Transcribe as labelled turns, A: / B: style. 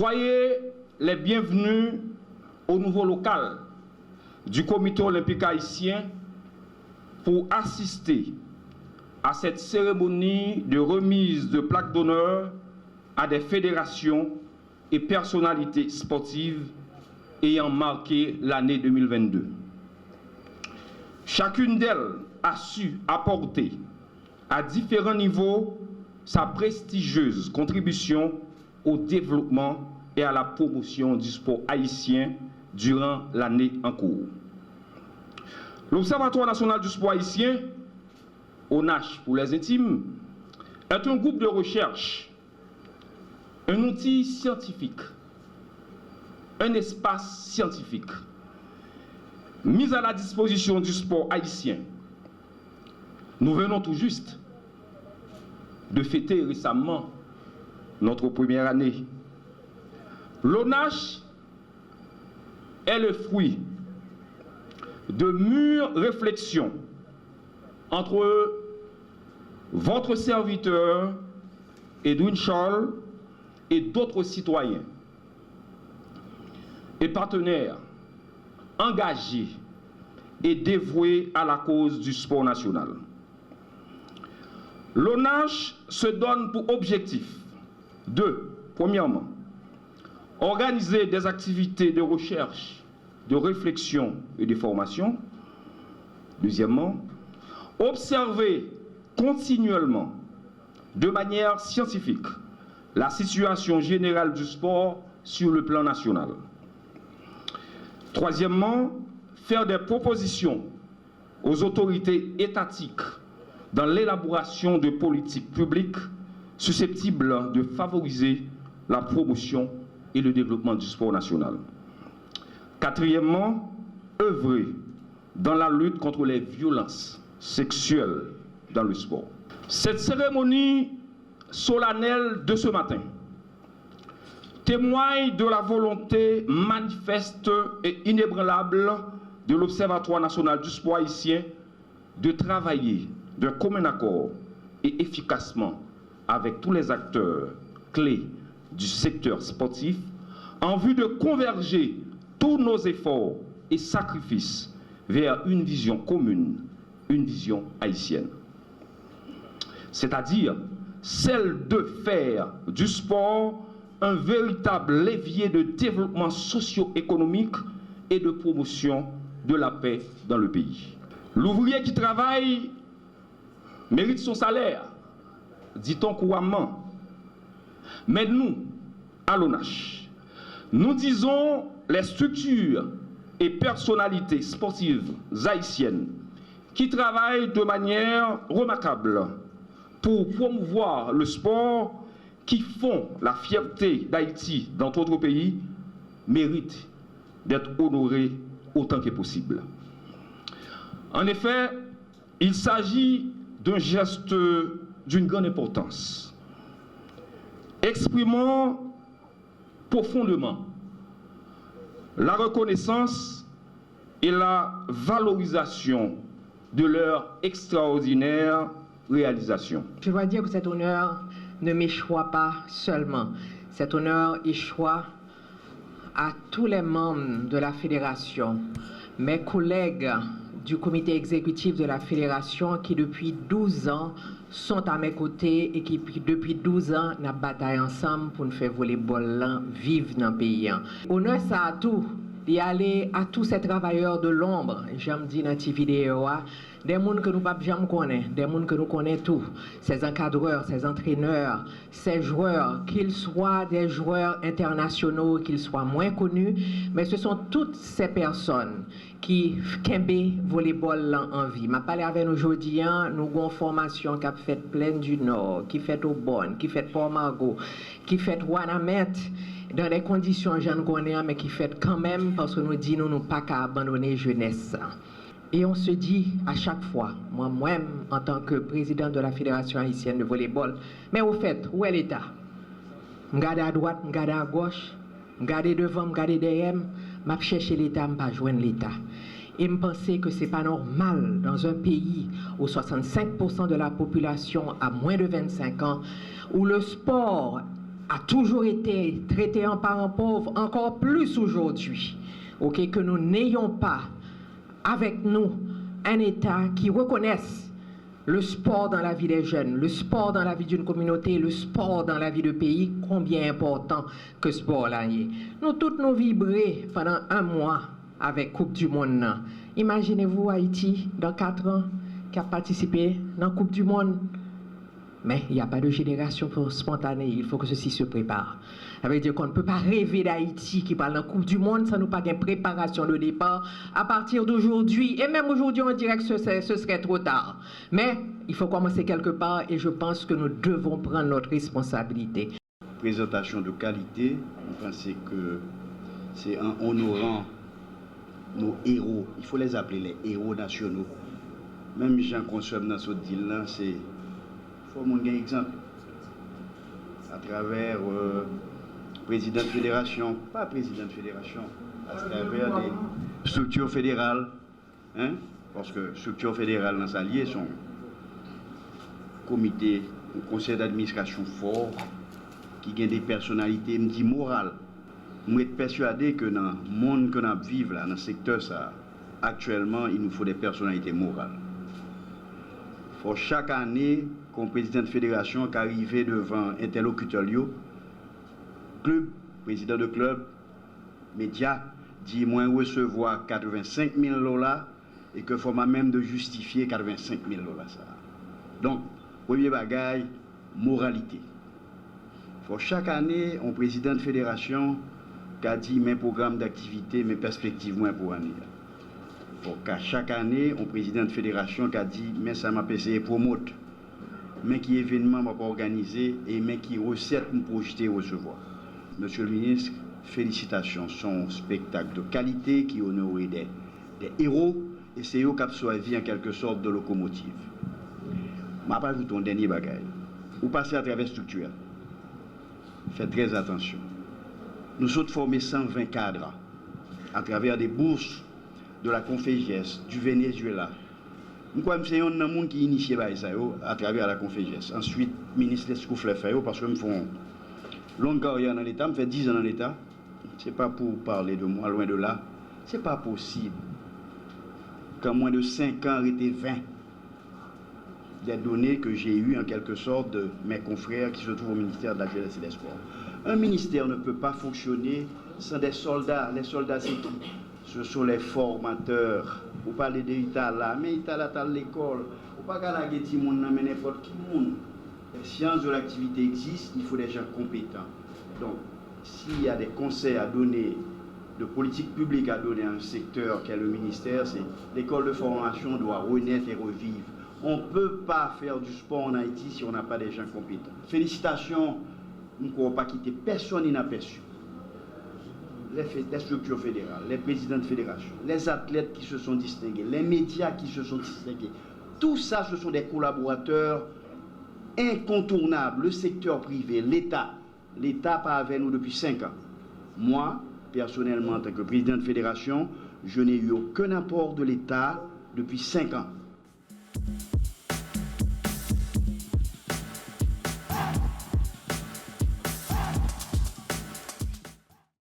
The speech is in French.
A: Soyez les bienvenus au nouveau local du Comité olympique haïtien pour assister à cette cérémonie de remise de plaques d'honneur à des fédérations et personnalités sportives ayant marqué l'année 2022. Chacune d'elles a su apporter à différents niveaux sa prestigieuse contribution au développement et à la promotion du sport haïtien durant l'année en cours. L'Observatoire national du sport haïtien, ONACH pour les intimes, est un groupe de recherche, un outil scientifique, un espace scientifique mis à la disposition du sport haïtien. Nous venons tout juste de fêter récemment notre première année. L'ONACH est le fruit de mûres réflexions entre votre serviteur Edwin Charles et d'autres citoyens et partenaires engagés et dévoués à la cause du sport national. L'ONACH se donne pour objectif de, premièrement, organiser des activités de recherche, de réflexion et de formation. Deuxièmement, observer continuellement, de manière scientifique, la situation générale du sport sur le plan national. Troisièmement, faire des propositions aux autorités étatiques dans l'élaboration de politiques publiques susceptibles de favoriser la promotion et le développement du sport national. Quatrièmement, œuvrer dans la lutte contre les violences sexuelles dans le sport. Cette cérémonie solennelle de ce matin témoigne de la volonté manifeste et inébranlable de l'Observatoire national du sport haïtien de travailler d'un commun accord et efficacement avec tous les acteurs clés du secteur sportif en vue de converger tous nos efforts et sacrifices vers une vision commune, une vision haïtienne. C'est-à-dire celle de faire du sport un véritable levier de développement socio-économique et de promotion de la paix dans le pays. L'ouvrier qui travaille mérite son salaire, dit-on couramment. Mais nous, à l'ONACH, nous disons les structures et personnalités sportives haïtiennes qui travaillent de manière remarquable pour promouvoir le sport, qui font la fierté d'Haïti dans d'autres pays, méritent d'être honorés autant que possible. En effet, il s'agit d'un geste d'une grande importance, exprimant profondément la reconnaissance et la valorisation de leur extraordinaire réalisation.
B: Je dois dire que cet honneur ne m'échoit pas seulement. Cet honneur échoit à tous les membres de la fédération, mes collègues du comité exécutif de la fédération qui depuis 12 ans sont à mes côtés et qui depuis 12 ans nous bataillons ensemble pour nous faire volleyball vivre dans le pays. Honneur ça à tout, d'y aller à tous ces travailleurs de l'ombre, j'aime dire dans cette vidéo, des gens que nous ne jamais connaissons, des gens que nous connaissons tous, ces encadreurs, ces entraîneurs, ces joueurs, qu'ils soient des joueurs internationaux, qu'ils soient moins connus, mais ce sont toutes ces personnes qui kembe volleyball en vie. Je parle avec nous aujourd'hui, nous avons une formation qui a fait Plaine du Nord, qui fait Aubonne, qui fait Port-Margot, qui fait Wanamet, dans des conditions je ne connais, mais qui fait quand même parce que nous disons nous pas qu'à abandonner jeunesse. Et on se dit à chaque fois, moi-même en tant que président de la Fédération haïtienne de volleyball, mais au fait, où est l'État? Je regarde à droite, je regarde à gauche, je regarde devant, je regarde derrière, je cherche l'État, je ne pas joindre l'État. Et je pense que ce n'est pas normal dans un pays où 65% de la population a moins de 25 ans, où le sport a toujours été traité en parent pauvre, encore plus aujourd'hui. Ok, que nous n'ayons pas avec nous un État qui reconnaisse le sport dans la vie des jeunes, le sport dans la vie d'une communauté, le sport dans la vie de pays, combien important que ce sport-là est. Nous toutes nous vibrer pendant un mois avec Coupe du Monde. Imaginez-vous Haïti dans 4 ans qui a participé dans la Coupe du Monde. Mais il n'y a pas de génération spontanée, il faut que ceci se prépare. Ça veut dire qu'on ne peut pas rêver d'Haïti qui parle de la Coupe du Monde sans nous pas une préparation de départ à partir d'aujourd'hui. Et même aujourd'hui, on dirait que ce serait trop tard. Mais il faut commencer quelque part et je pense que nous devons prendre notre responsabilité.
C: Présentation de qualité, on pense que c'est en honorant nos héros, il faut les appeler les héros nationaux. Même Jean consomme dans ce deal-là, c'est... Il faut montrer un exemple. À travers président de fédération, pas président de fédération, à travers des structures fédérales, hein, parce que structures fédérales dans sa liée sont comité, un conseil d'administration fort, qui a des personnalités, me dit morales. Je suis persuadé que dans le monde que nous vivons, dans le secteur, ça, actuellement, il nous faut des personnalités morales. Pour chaque année, comme président de fédération qui arrive devant interlocuteur, club, président de club, média, dit moi recevoir 85 000 $ et que faut même de justifier 85 000 $. Ça. Donc, premier bagaille, moralité. Pour chaque année, un président de fédération qui a dit mes programmes d'activité, mes perspectives moins pour l'année. Pour qu'à chaque année, un président de fédération qui a dit mais ça m'a essayé de promouvoir, mais qui événement m'a pas organisé et mais qui recette me projeter recevoir. Monsieur le ministre, félicitations, son spectacle de qualité qui honore des héros et c'est eux qui ont servi en quelque sorte de locomotive. Je vais vous ton dernier bagage. Vous passez à travers structure. Faites très attention. Nous sommes formés 120 cadres à travers des bourses de la Conféges, du Venezuela. Nous croyons que c'est un monde qui initie ça à travers la Conféges. Ensuite, le ministre Lescoufle fait parce que nous faisons longue carrière dans l'État, je fais 10 ans dans l'État. Ce n'est pas pour parler de moi, loin de là. Ce n'est pas possible qu'en moins de 5 ans, arrêté 20 des données que j'ai eues en quelque sorte de mes confrères qui se trouvent au ministère de la Jeunesse et des Sports. Un ministère ne peut pas fonctionner sans des soldats. Les soldats, c'est qui? Ce sont les formateurs. Vous parlez de l'État là, mais l'État là, t'as l'école. Vous ne pouvez pas gagner tout le monde, mais n'importe qui monde. Les sciences de l'activité existent, il faut des gens compétents. Donc, s'il y a des conseils à donner, de politique publique à donner à un secteur qu'est le ministère, c'est l'école de formation doit renaître et revivre. On ne peut pas faire du sport en Haïti si on n'a pas des gens compétents. Félicitations, nous ne pouvons pas quitter personne inaperçu. Les structures fédérales, les présidents de fédération, les athlètes qui se sont distingués, les médias qui se sont distingués. Tout ça, ce sont des collaborateurs incontournables. Le secteur privé, l'État. L'État pas avec nous depuis 5 ans. Moi, personnellement, en tant que président de fédération, je n'ai eu aucun apport de l'État depuis 5 ans.